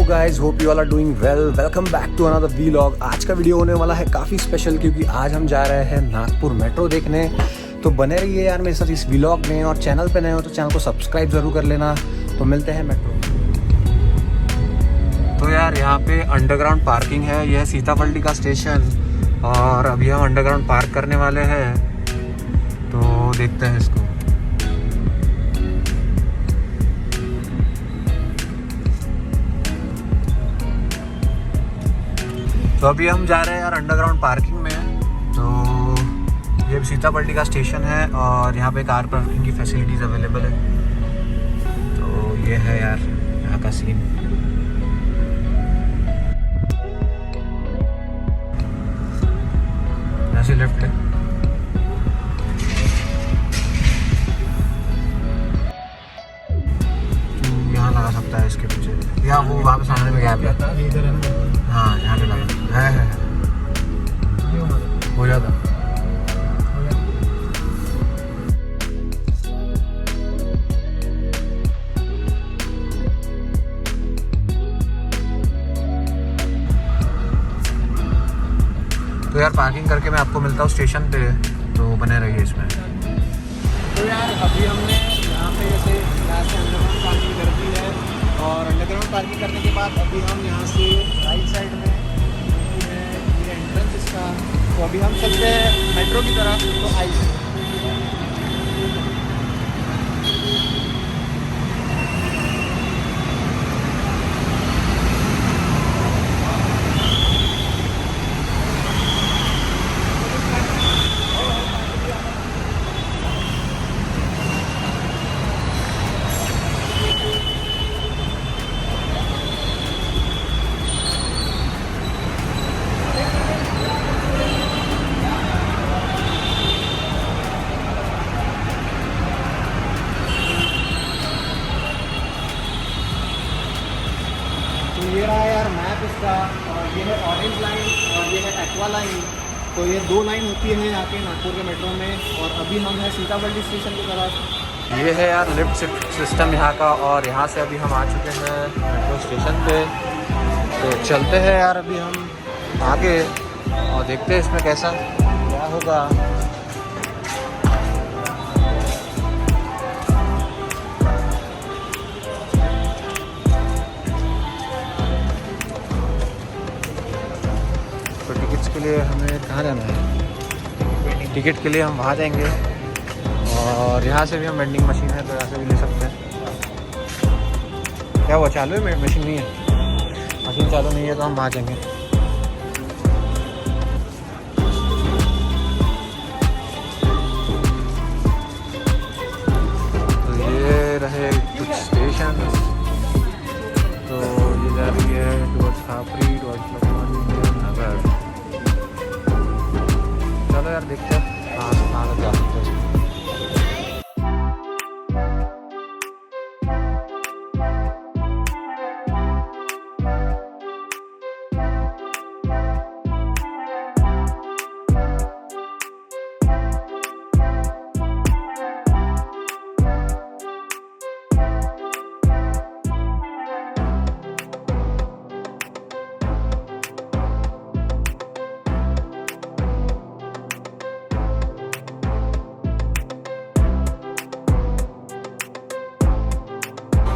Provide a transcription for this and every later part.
Guys, hope you all are doing well. Welcome back to another vlog. आज का video होने वाला है काफ़ी स्पेशल क्योंकि आज हम जा रहे हैं नागपुर मेट्रो देखने। तो बने रहिए यार मेरे साथ इस व्लॉग में, और चैनल पे नए हो तो चैनल को सब्सक्राइब ज़रूर कर लेना। तो मिलते हैं मेट्रो। तो यार यहाँ पे अंडरग्राउंड पार्किंग है, यह है सीताबल्दी का स्टेशन, और अभी हम अंडरग्राउंड पार्क करने वाले हैं। तो देखते हैं इसको। तो अभी हम जा रहे हैं यार अंडरग्राउंड पार्किंग में। तो ये सीताबल्दी का स्टेशन है और यहाँ पे कार पार्किंग की फैसिलिटीज़ अवेलेबल है। तो ये है यार यहाँ का सीन। यहाँ से लेफ्ट है। यहाँ लगा सकता है इसके पीछे, या वो वहाँ पे सामने में गैप है। हाँ यहाँ पे लगा है हो जाता। तो यार पार्किंग करके मैं आपको मिलता हूँ स्टेशन पे, तो बने रहिए इसमें। तो यार अभी हमने यहाँ पे जैसे यहाँ से अंडरग्राउंड पार्किंग कर दी है, और अंडरग्राउंड पार्किंग करने के बाद अभी हम यहाँ से राइट साइड में ये एंट्रेंस इसका। तो अभी हम चलते हैं मेट्रो की तरफ। तो आइए। ये रहा यार मैप इसका, और ये है ऑरेंज लाइन और ये है एक्वा लाइन। तो ये दो लाइन होती है यहाँ के नागपुर के मेट्रो में। और अभी हम हैं सीताबल्दी स्टेशन की तरफ। ये है यार लिफ्ट सिस्टम यहाँ का, और यहाँ से अभी हम आ चुके हैं मेट्रो स्टेशन पे। तो चलते हैं यार अभी हम आगे और देखते हैं इसमें कैसा क्या होगा। के लिए हमें कहाँ जाना है? टिकट के लिए हम वहाँ जाएंगे, और यहाँ से भी हम वेंडिंग मशीन है तो यहाँ से भी ले सकते हैं। क्या हुआ, चालू है? मशीन नहीं है, मशीन चालू नहीं है तो हम वहाँ जाएंगे। तो ये रहे कुछ स्टेशन। तो ये जा रही है टुवर्ड्स खापरी, टुवर्ड्स नगर। चलो यार देखते हैं कहाँ जा सकते हैं।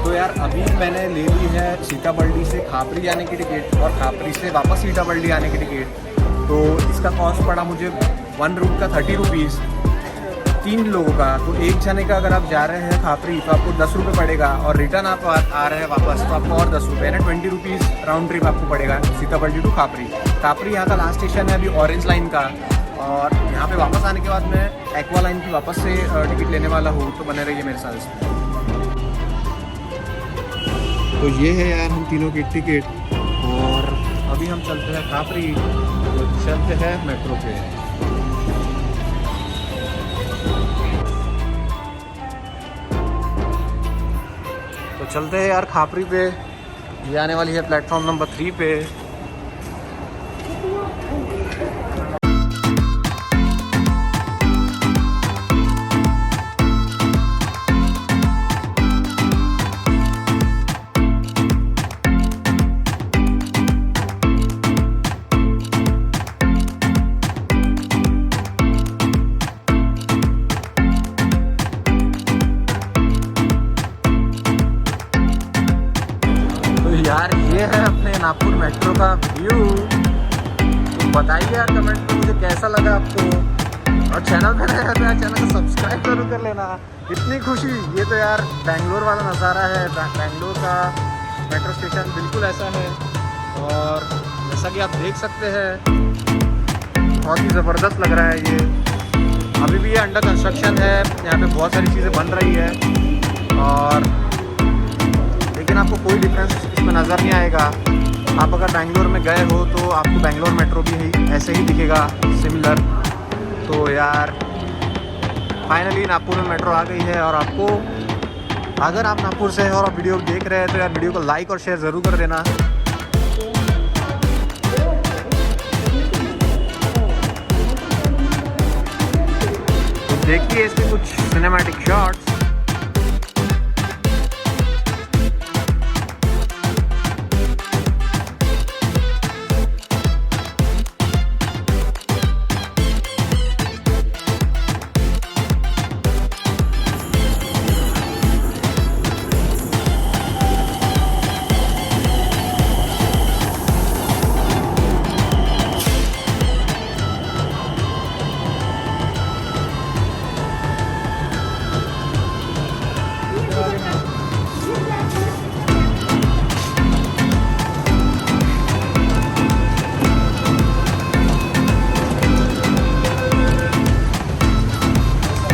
तो यार अभी मैंने ले ली है सीताबल्दी से खापरी आने की टिकट, और खापरी से वापस सीताबल्दी आने की टिकट। तो इसका कॉस्ट पड़ा मुझे वन रूट का 30 रुपीज़, 3 लोगों का। तो एक जने का अगर आप जा रहे हैं खापरी तो आपको 10 रुपये पड़ेगा, और रिटर्न आप आ रहे हैं वापस तो आपको और 10 रुपये, यानी 20 रुपीज़ राउंड ट्रिप आपको पड़ेगा सीताबल्दी टू खापरी। खापरी यहाँ का लास्ट स्टेशन है अभी ऑरेंज लाइन का, और यहाँ पे वापस आने के बाद मैं एक्वा लाइन की वापस से टिकट लेने वाला हूँ। तो बने रहिए मेरे साथ इसमें। तो ये है यार हम तीनों की टिकट, और अभी हम चलते हैं खापरी। तो चलते हैं मेट्रो पे। तो चलते हैं यार खापरी पे। ये आने वाली है प्लेटफॉर्म नंबर 3 पे। नागपुर मेट्रो का व्यू। तो बताइए यार कमेंट में मुझे कैसा लगा आपको, और चैनल पे नए हो तो यार चैनल को सब्सक्राइब जरूर कर लेना। इतनी खुशी, ये तो यार बेंगलोर वाला नज़ारा है। बेंगलोर का मेट्रो स्टेशन बिल्कुल ऐसा है, और जैसा कि आप देख सकते हैं बहुत ही ज़बरदस्त लग रहा है ये। अभी भी ये अंडर कंस्ट्रक्शन है, यहाँ पे बहुत सारी चीज़ें बन रही है, और लेकिन आपको कोई डिफरेंस इसमें नज़र नहीं आएगा। आप अगर बेंगलोर में गए हो तो आपको बेंगलोर मेट्रो भी ऐसे ही दिखेगा, सिमिलर। तो यार फाइनली नागपुर में मेट्रो आ गई है, और आपको अगर आप नागपुर से हैं और आप वीडियो देख रहे हैं तो यार वीडियो को लाइक और शेयर ज़रूर कर देना। तो देखिए इसके कुछ सिनेमैटिक शॉट्स।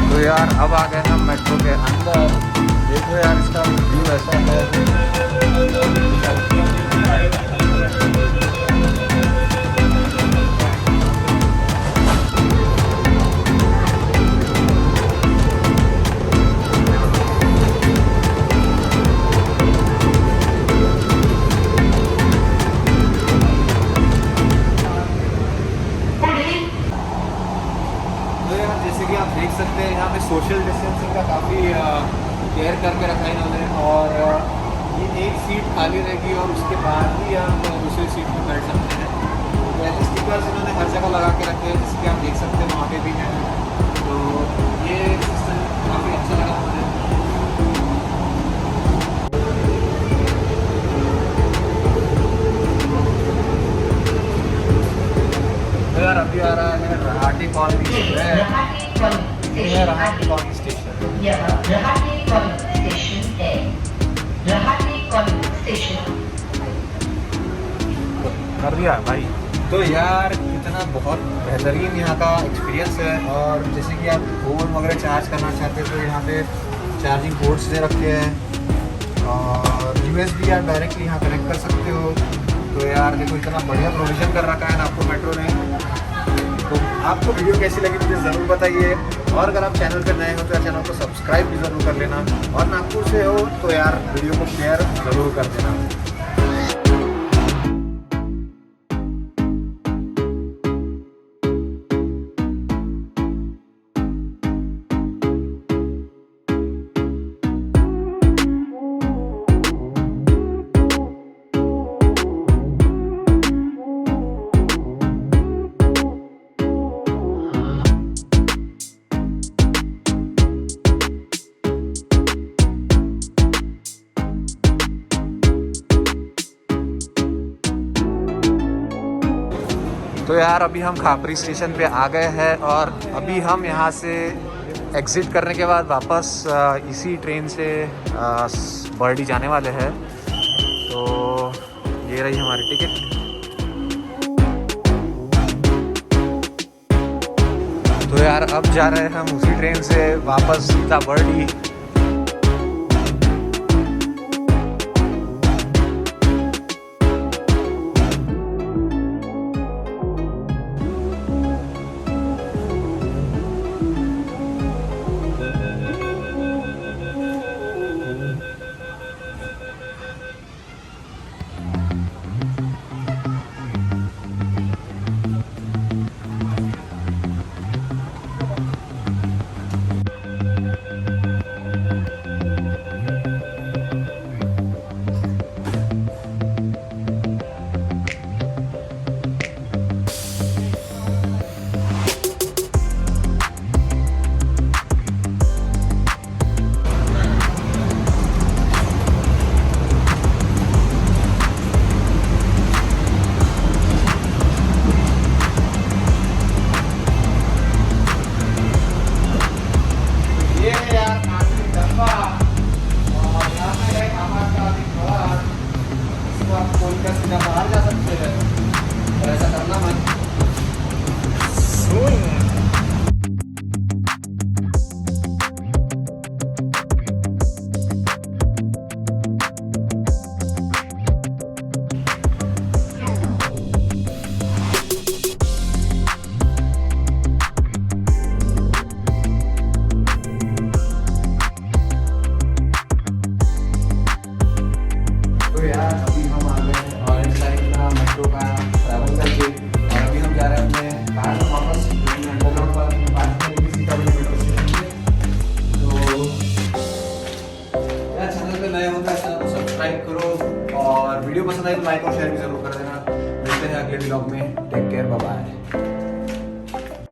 तो यार अब आ गए हम मेट्रो के अंदर। देखो यार इसका व्यू ऐसा है। जैसे कि आप देख सकते हैं यहाँ पे सोशल डिस्टेंसिंग का काफ़ी केयर करके रखा है इन्होंने, और ये एक सीट खाली रहेगी और उसके बाद ही आप दूसरी सीट पर बैठ सकते हैं। तो ऐसे स्टिकर्स इन्होंने हर जगह लगा के रखे हैं, जिसके आप देख सकते हैं वहाँ पे भी हैं। तो ये सिस्टम काफ़ी अच्छा लगा मुझे। तो यार अभी आ रहा है रहाटी कॉलोनी स्टेशन। कर दिया भाई। तो यार कितना बहुत बेहतरीन यहाँ का एक्सपीरियंस है, और जैसे कि आप फ़ोन वगैरह चार्ज करना चाहते हैं तो यहाँ पे चार्जिंग पोर्ट्स दे रखे हैं, और USB आप डायरेक्टली यहाँ कनेक्ट कर सकते हो। तो यार देखो इतना बढ़िया प्रोविज़न कर रखा है नागपुर मेट्रो ने। तो आपको वीडियो कैसी लगी मुझे ज़रूर बताइए, और अगर आप चैनल पर नए हो तो चैनल को सब्सक्राइब भी ज़रूर कर लेना, और नागपुर से हो तो यार वीडियो को शेयर ज़रूर कर देना। तो यार अभी हम खापरी स्टेशन पे आ गए हैं, और अभी हम यहाँ से एग्ज़िट करने के बाद वापस इसी ट्रेन से बर्डी जाने वाले हैं। तो ये रही हमारी टिकट। तो यार अब जा रहे हैं हम उसी ट्रेन से वापस सीताबर्डी। और ऐसा करना मत। तो यार अभी हम आ गए हैं ऑरेंज लाइन का मेट्रो का ट्रैवल करके, और अभी हम जा रहे हैं अपने कार में वापस अंडरग्राउंड पार्किंग पार्क करेंगे सीतामढ़ी मेट्रो स्टेशन पे। तो यार चैनल पे नए हो तो चैनल को सब्सक्राइब करो, और वीडियो पसंद आए तो लाइक और शेयर भी जरूर कर देना। मिलते हैं अगले व्लॉग में। Take care, bye bye.